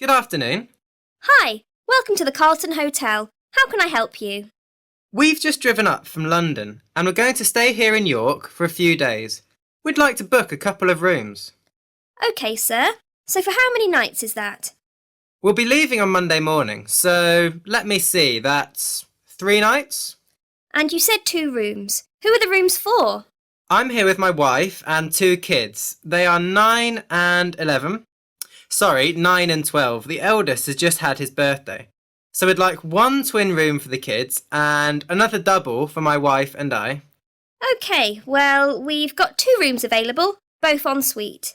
Good afternoon. Hi, welcome to the Carlton Hotel. How can I help you? We've just driven up from London and we're going to stay here in York for a few days. We'd like to book a couple of rooms. OK, sir. So for how many nights is that? We'll be leaving on Monday morning, so let me see, that's 3 nights? And you said 2 rooms. Who are the rooms for? I'm here with my wife and 2 kids. They are 9 and 11. Sorry, 9 and 12. The eldest has just had his birthday. So we'd like 1 twin room for the kids and another double for my wife and I. OK, well, we've got 2 rooms available, both en suite.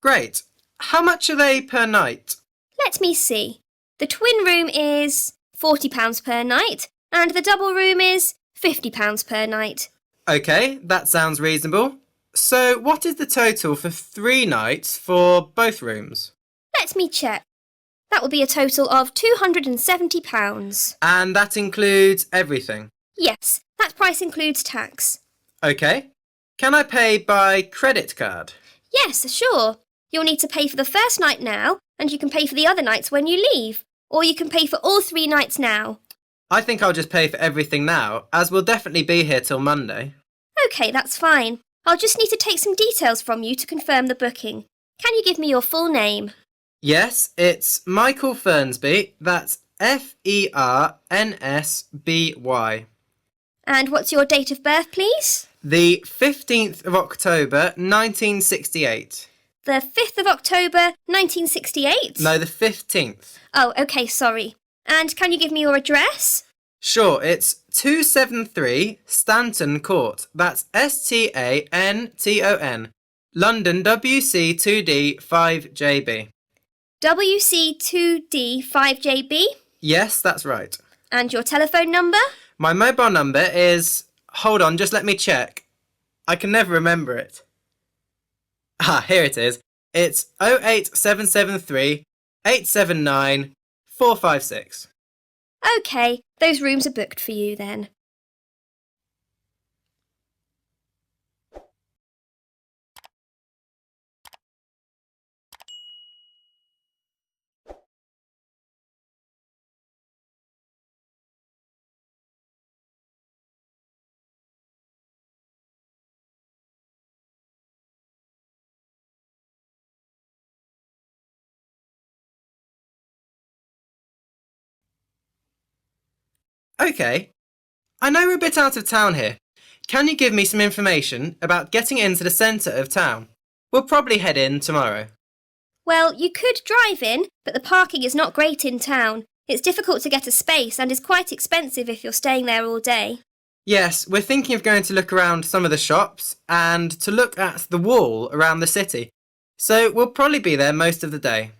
Great. How much are they per night? Let me see. The twin room is £40 per night and the double room is £50 per night. OK, that sounds reasonable. So what is the total for 3 nights for both rooms? Let me check. That will be a total of £270. And that includes everything? Yes, that price includes tax. OK. Can I pay by credit card? Yes, sure. You'll need to pay for the first night now, and you can pay for the other nights when you leave. Or you can pay for all 3 nights now. I think I'll just pay for everything now, as we'll definitely be here till Monday. OK, that's fine. I'll just need to take some details from you to confirm the booking. Can you give me your full name? Yes, it's Michael Fernsby. That's Fernsby. And what's your date of birth, please? The 15th of October, 1968. The 5th of October, 1968? No, the 15th. Oh, OK, sorry. And can you give me your address? Sure, it's 273 Stanton Court. That's Stanton, London WC2D 5JB. WC2D 5JB? Yes, that's right. And your telephone number? My mobile number is... Hold on, just let me check. I can never remember it. Ah, here it is. It's 08773 879 456. OK, those rooms are booked for you then. OK. I know we're a bit out of town here. Can you give me some information about getting into the centre of town? We'll probably head in tomorrow. Well, you could drive in, but the parking is not great in town. It's difficult to get a space and is quite expensive if you're staying there all day. Yes, we're thinking of going to look around some of the shops and to look at the wall around the city. So we'll probably be there most of the day.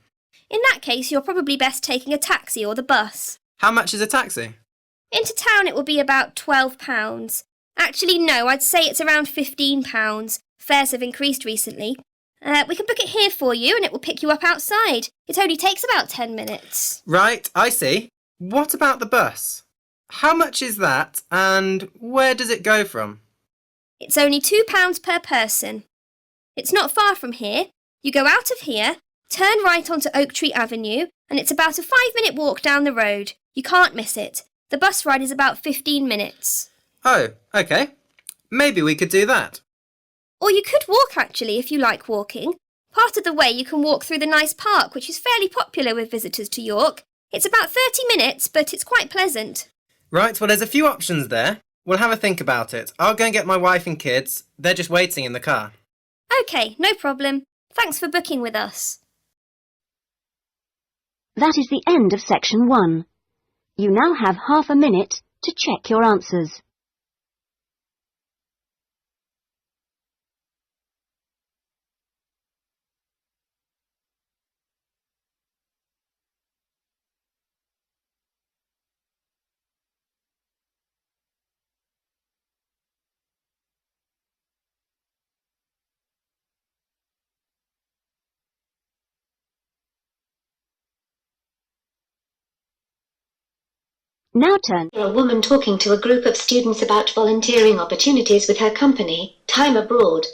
In that case, you're probably best taking a taxi or the bus. How much is a taxi? Into town it will be about £12. Actually, no, I'd say it's around £15. Fares have increased recently. We can book it here for you and it will pick you up outside. It only takes about 10 minutes. Right, I see. What about the bus? How much is that and where does it go from? It's only £2 per person. It's not far from here. You go out of here, turn right onto Oak Tree Avenue, and it's about a 5-minute walk down the road. You can't miss it. The bus ride is about 15 minutes. Oh, OK. Maybe we could do that. Or you could walk, actually, if you like walking. Part of the way you can walk through the nice park, which is fairly popular with visitors to York. It's about 30 minutes, but it's quite pleasant. Right, well, there's a few options there. We'll have a think about it. I'll go and get my wife and kids. They're just waiting in the car. OK, no problem. Thanks for booking with us. That is the end of section 1. You now have half a minute to check your answers. Now turn. A woman talking to a group of students about volunteering opportunities with her company, Time Abroad.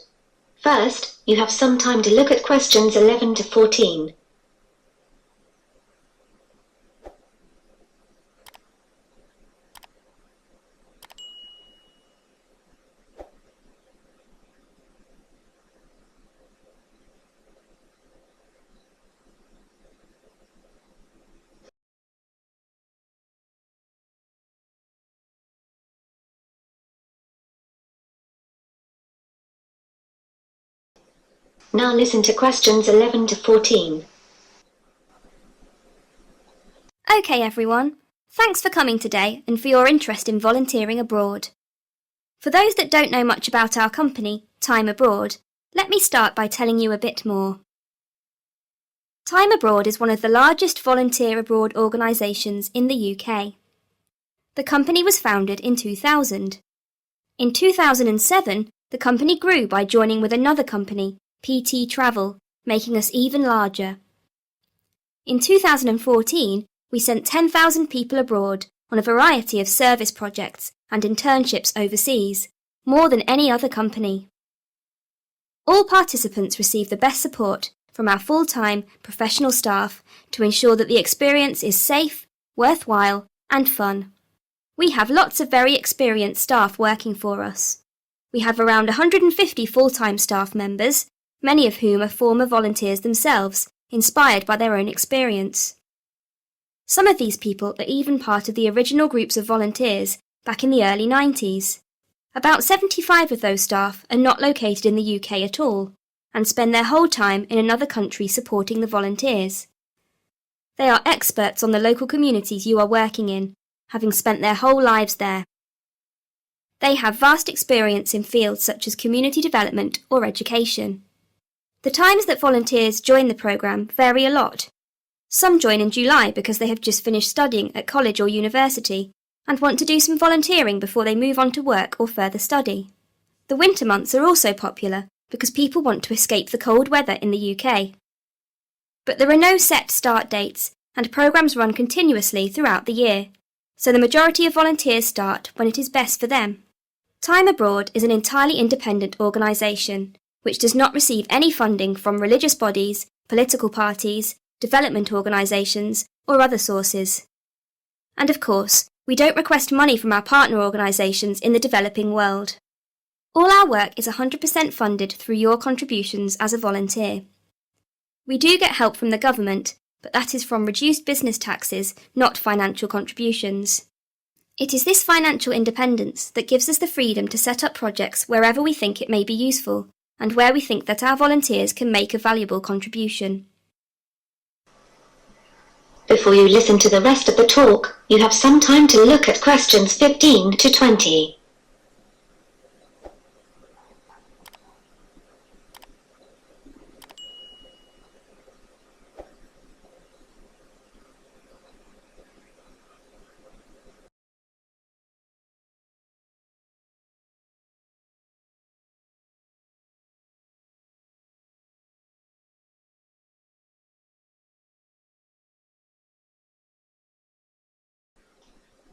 First, you have some time to look at questions 11 to 14. Now listen to questions 11 to 14. OK everyone, thanks for coming today and for your interest in volunteering abroad. For those that don't know much about our company, Time Abroad, let me start by telling you a bit more. Time Abroad is one of the largest volunteer abroad organisations in the UK. The company was founded in 2000. In 2007, the company grew by joining with another company, PT Travel, making us even larger. In 2014, we sent 10,000 people abroad on a variety of service projects and internships overseas, more than any other company. All participants receive the best support from our full-time professional staff to ensure that the experience is safe, worthwhile and fun. We have lots of very experienced staff working for us. We have around 150 full-time staff members, many of whom are former volunteers themselves, inspired by their own experience. Some of these people are even part of the original groups of volunteers back in the early 90s. About 75 of those staff are not located in the UK at all, and spend their whole time in another country supporting the volunteers. They are experts on the local communities you are working in, having spent their whole lives there. They have vast experience in fields such as community development or education. The times that volunteers join the programme vary a lot. Some join in July because they have just finished studying at college or university and want to do some volunteering before they move on to work or further study. The winter months are also popular because people want to escape the cold weather in the UK. But there are no set start dates, and programmes run continuously throughout the year, so the majority of volunteers start when it is best for them. Time Abroad is an entirely independent organisation, which does not receive any funding from religious bodies, political parties, development organisations, or other sources. And of course, we don't request money from our partner organisations in the developing world. All our work is 100% funded through your contributions as a volunteer. We do get help from the government, but that is from reduced business taxes, not financial contributions. It is this financial independence that gives us the freedom to set up projects wherever we think it may be useful, and where we think that our volunteers can make a valuable contribution. Before you listen to the rest of the talk, you have some time to look at questions 15 to 20.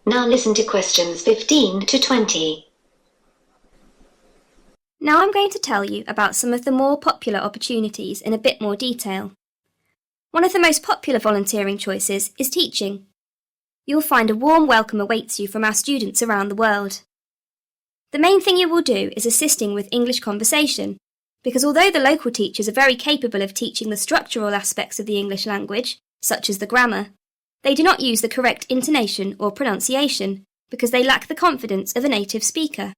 Now listen to questions 15 to 20. Now I'm going to tell you about some of the more popular opportunities in a bit more detail. One of the most popular volunteering choices is teaching. You'll find a warm welcome awaits you from our students around the world. The main thing you will do is assisting with English conversation, because although the local teachers are very capable of teaching the structural aspects of the English language, such as the grammar, they do not use the correct intonation or pronunciation because they lack the confidence of a native speaker.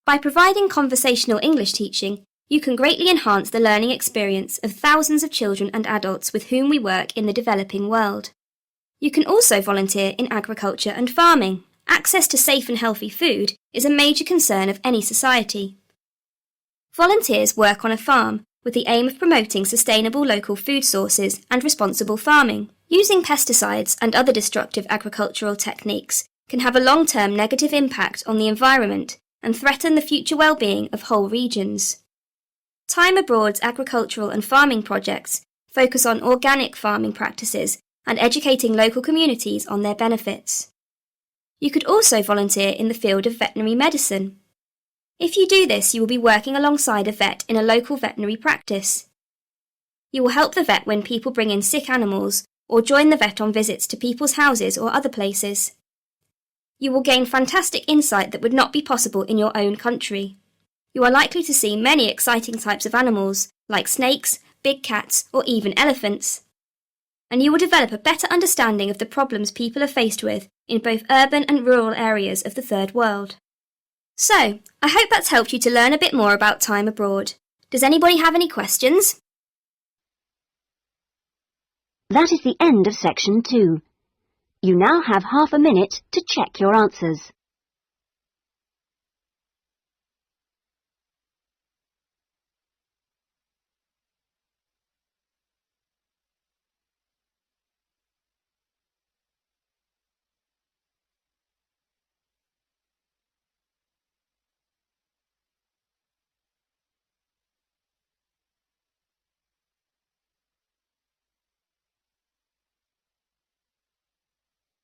By providing conversational English teaching, you can greatly enhance the learning experience of thousands of children and adults with whom we work in the developing world. You can also volunteer in agriculture and farming. Access to safe and healthy food is a major concern of any society. Volunteers work on a farm with the aim of promoting sustainable local food sources and responsible farming. Using pesticides and other destructive agricultural techniques can have a long-term negative impact on the environment and threaten the future well-being of whole regions. Time Abroad's agricultural and farming projects focus on organic farming practices and educating local communities on their benefits. You could also volunteer in the field of veterinary medicine. If you do this, you will be working alongside a vet in a local veterinary practice. You will help the vet when people bring in sick animals or join the vet on visits to people's houses or other places. You will gain fantastic insight that would not be possible in your own country. You are likely to see many exciting types of animals, like snakes, big cats, or even elephants. And you will develop a better understanding of the problems people are faced with in both urban and rural areas of the Third World. So, I hope that's helped you to learn a bit more about Time Abroad. Does anybody have any questions? That is the end of section 2. You now have half a minute to check your answers.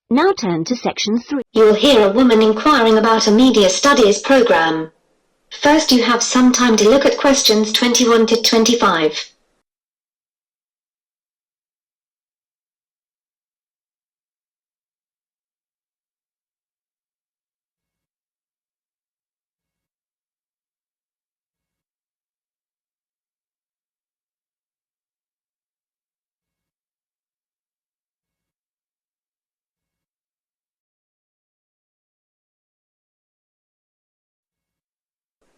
Now turn to section 3. You will hear a woman inquiring about a media studies program. First, you have some time to look at questions 21 to 25.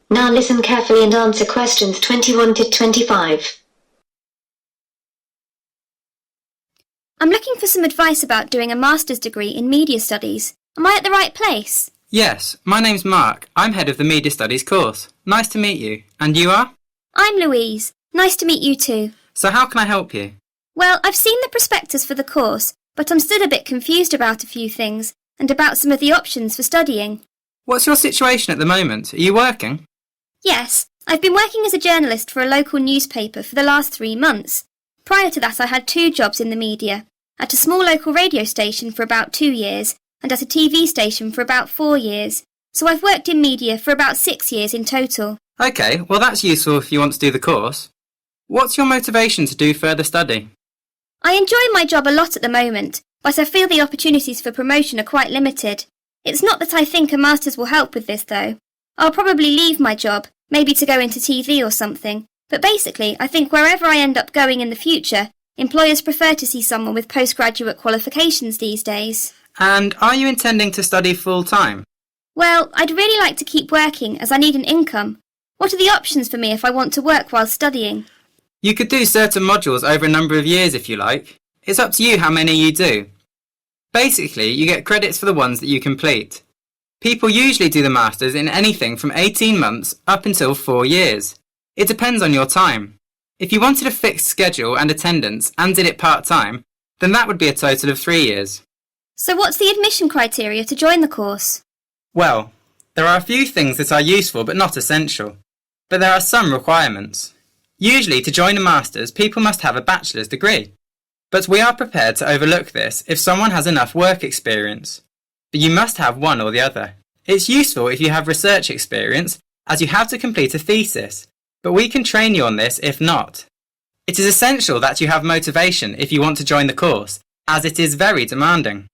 Now listen carefully and answer questions 21 to 25. I'm looking for some advice about doing a master's degree in media studies. Am I at the right place? Yes, my name's Mark. I'm head of the Media Studies course. Nice to meet you. And you are? I'm Louise. Nice to meet you too. So how can I help you? Well, I've seen the prospectus for the course, but I'm still a bit confused about a few things and about some of the options for studying. What's your situation at the moment? Are you working? Yes, I've been working as a journalist for a local newspaper for the last 3 months. Prior to that, I had 2 jobs in the media, at a small local radio station for about 2 years and at a TV station for about 4 years. So I've worked in media for about 6 years in total. Okay, well that's useful if you want to do the course. What's your motivation to do further study? I enjoy my job a lot at the moment, but I feel the opportunities for promotion are quite limited. It's not that I think a master's will help with this though. I'll probably leave my job, maybe to go into TV or something, but basically I think wherever I end up going in the future, employers prefer to see someone with postgraduate qualifications these days. And are you intending to study full-time? Well, I'd really like to keep working as I need an income. What are the options for me if I want to work while studying? You could do certain modules over a number of years if you like. It's up to you how many you do. Basically, you get credits for the ones that you complete. People usually do the Masters in anything from 18 months up until 4 years. It depends on your time. If you wanted a fixed schedule and attendance and did it part-time, then that would be a total of 3 years. So what's the admission criteria to join the course? Well, there are a few things that are useful but not essential. But there are some requirements. Usually to join a Masters, people must have a bachelor's degree. But we are prepared to overlook this if someone has enough work experience. But you must have one or the other. It's useful if you have research experience, as you have to complete a thesis, but we can train you on this if not. It is essential that you have motivation if you want to join the course, as it is very demanding.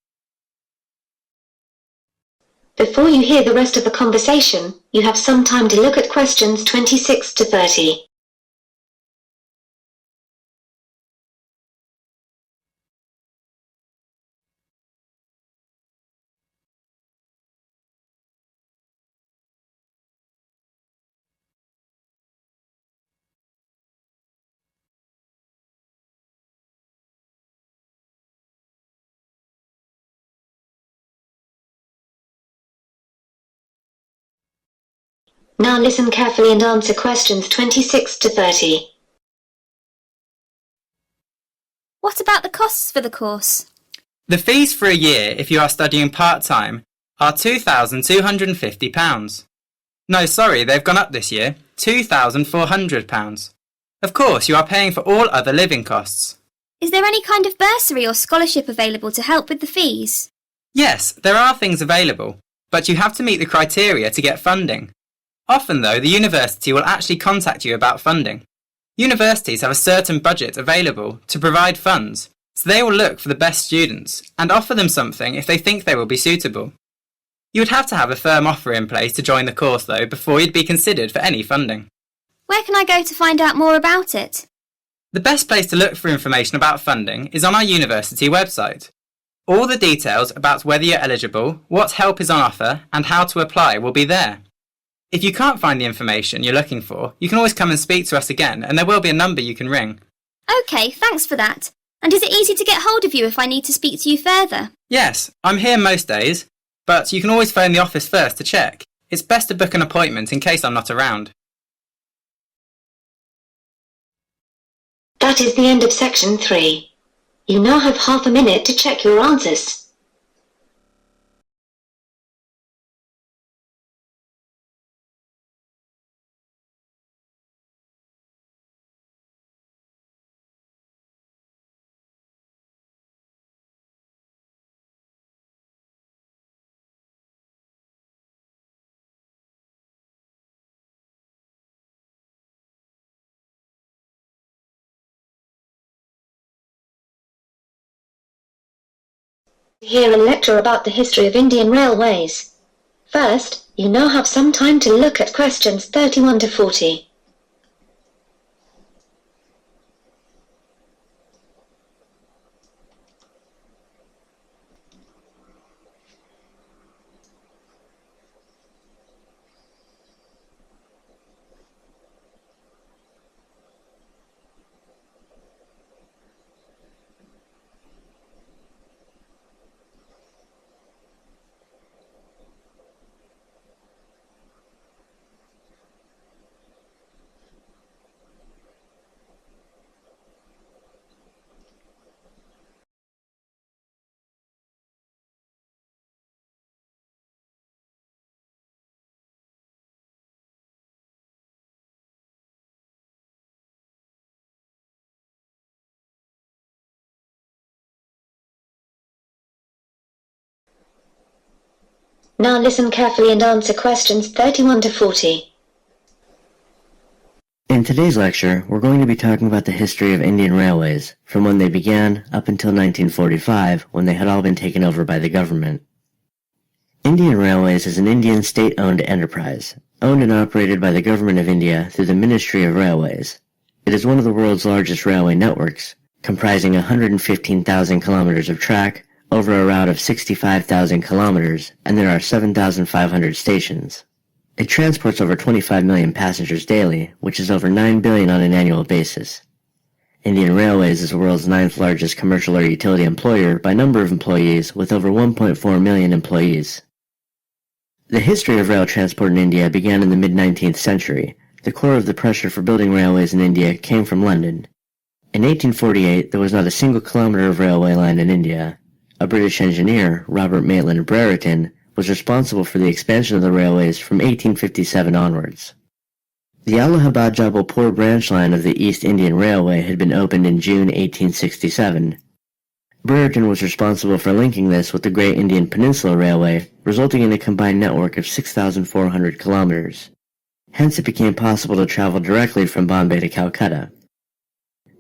Before you hear the rest of the conversation, you have some time to look at questions 26 to 30. Now listen carefully and answer questions 26 to 30. What about the costs for the course? The fees for a year if you are studying part-time are £2,250. No, sorry, they've gone up this year, £2,400. Of course, you are paying for all other living costs. Is there any kind of bursary or scholarship available to help with the fees? Yes, there are things available, but you have to meet the criteria to get funding. Often, though, the university will actually contact you about funding. Universities have a certain budget available to provide funds, so they will look for the best students and offer them something if they think they will be suitable. You would have to have a firm offer in place to join the course, though, before you'd be considered for any funding. Where can I go to find out more about it? The best place to look for information about funding is on our university website. All the details about whether you're eligible, what help is on offer, and how to apply will be there. If you can't find the information you're looking for, you can always come and speak to us again, and there will be a number you can ring. OK, thanks for that. And is it easy to get hold of you if I need to speak to you further? Yes, I'm here most days, but you can always phone the office first to check. It's best to book an appointment in case I'm not around. That is the end of section 3. You now have half a minute to check your answers. Hear a lecture about the history of Indian railways. First, you now have some time to look at questions 31 to 40. Now listen carefully and answer questions 31 to 40. In today's lecture, we're going to be talking about the history of Indian railways, from when they began up until 1945, when they had all been taken over by the government. Indian Railways is an Indian state-owned enterprise, owned and operated by the Government of India through the Ministry of Railways. It is one of the world's largest railway networks, comprising 115,000 kilometers of track, over a route of 65,000 kilometers, and there are 7,500 stations. It transports over 25 million passengers daily, which is over 9 billion on an annual basis. Indian Railways is the world's 9th largest commercial or utility employer by number of employees, with over 1.4 million employees. The history of rail transport in India began in the mid-19th century. The core of the pressure for building railways in India came from London. In 1848, there was not a single kilometer of railway line in India. A British engineer, Robert Maitland Brereton, was responsible for the expansion of the railways from 1857 onwards. The Allahabad-Jabalpur branch line of the East Indian Railway had been opened in June 1867. Brereton was responsible for linking this with the Great Indian Peninsula Railway, resulting in a combined network of 6,400 kilometers. Hence it became possible to travel directly from Bombay to Calcutta.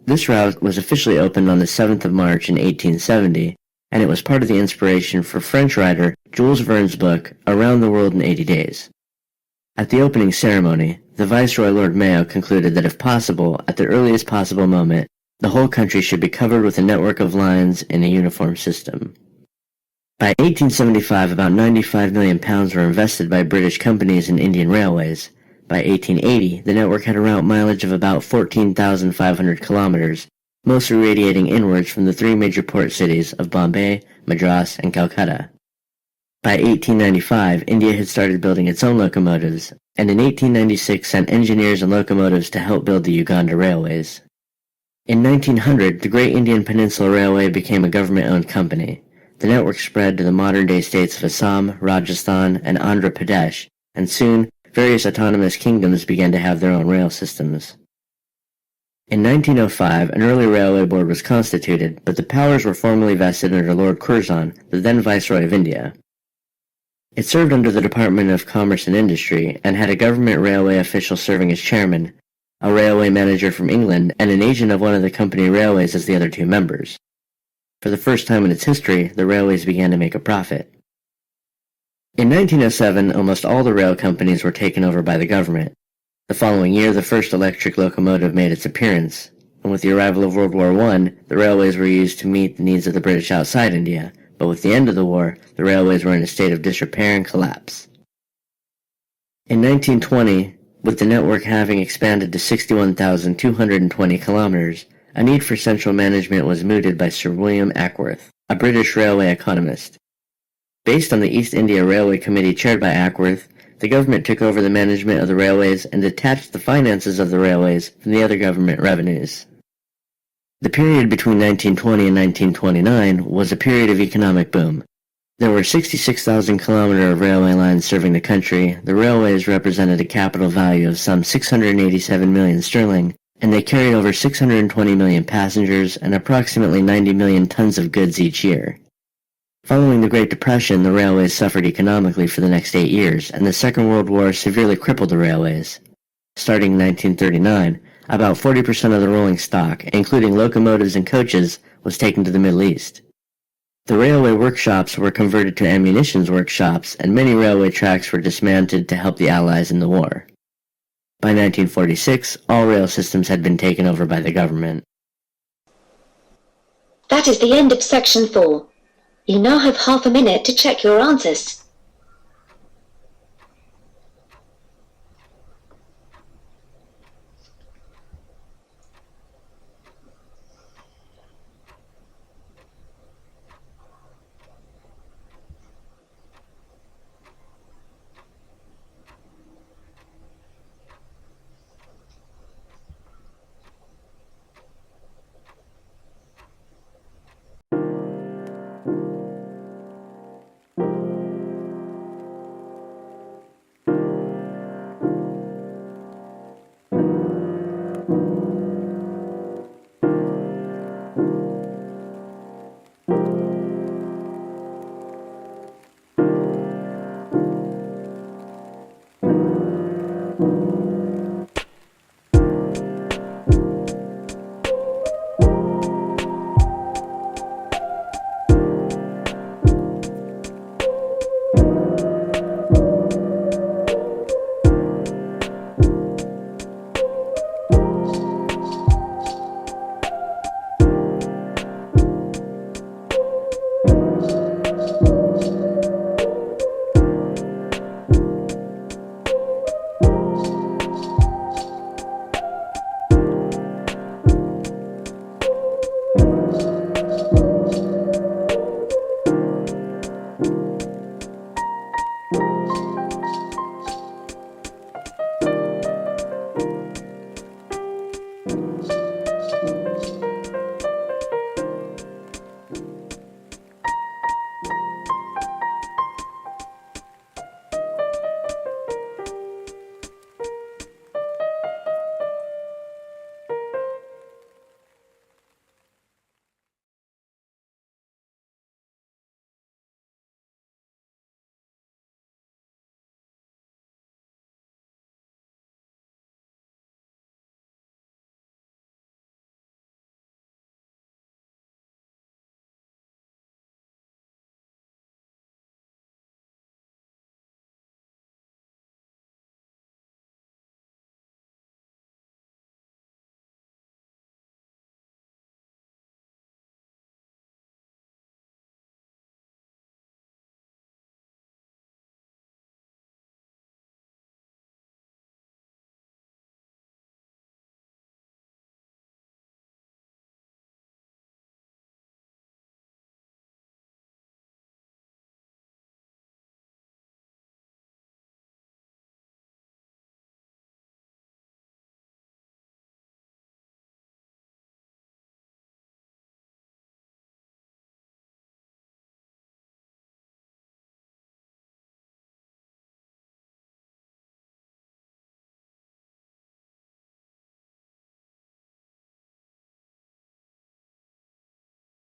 This route was officially opened on the 7th of March in 1870, and it was part of the inspiration for French writer Jules Verne's book Around the World in 80 Days. At the opening ceremony, the Viceroy Lord Mayo concluded that if possible, at the earliest possible moment, the whole country should be covered with a network of lines in a uniform system. By 1875, about £95 million were invested by British companies in Indian Railways. By 1880, the network had a route mileage of about 14,500 kilometers, mostly radiating inwards from the 3 major port cities of Bombay, Madras, and Calcutta. By 1895, India had started building its own locomotives, and in 1896 sent engineers and locomotives to help build the Uganda railways. In 1900, the Great Indian Peninsula Railway became a government-owned company. The network spread to the modern-day states of Assam, Rajasthan, and Andhra Pradesh, and soon, various autonomous kingdoms began to have their own rail systems. In 1905, an early railway board was constituted, but the powers were formally vested under Lord Curzon, the then Viceroy of India. It served under the Department of Commerce and Industry, and had a government railway official serving as chairman, a railway manager from England, and an agent of one of the company railways as the other 2 members. For the first time in its history, the railways began to make a profit. In 1907, almost all the rail companies were taken over by the government. The following year, the first electric locomotive made its appearance, and with the arrival of World War I, the railways were used to meet the needs of the British outside India, but with the end of the war, the railways were in a state of disrepair and collapse. In 1920, with the network having expanded to 61,220 kilometers, a need for central management was mooted by Sir William Ackworth, a British railway economist. Based on the East India Railway Committee chaired by Ackworth, the government took over the management of the railways and detached the finances of the railways from the other government revenues. The period between 1920 and 1929 was a period of economic boom. There were 66,000 kilometers of railway lines serving the country. The railways represented a capital value of some 687 million sterling, and they carried over 620 million passengers and approximately 90 million tons of goods each year. Following the Great Depression, the railways suffered economically for the next 8 years, and the Second World War severely crippled the railways. Starting in 1939, about 40% of the rolling stock, including locomotives and coaches, was taken to the Middle East. The railway workshops were converted to ammunition workshops, and many railway tracks were dismantled to help the Allies in the war. By 1946, all rail systems had been taken over by the government. That is the end of section 4. You now have half a minute to check your answers.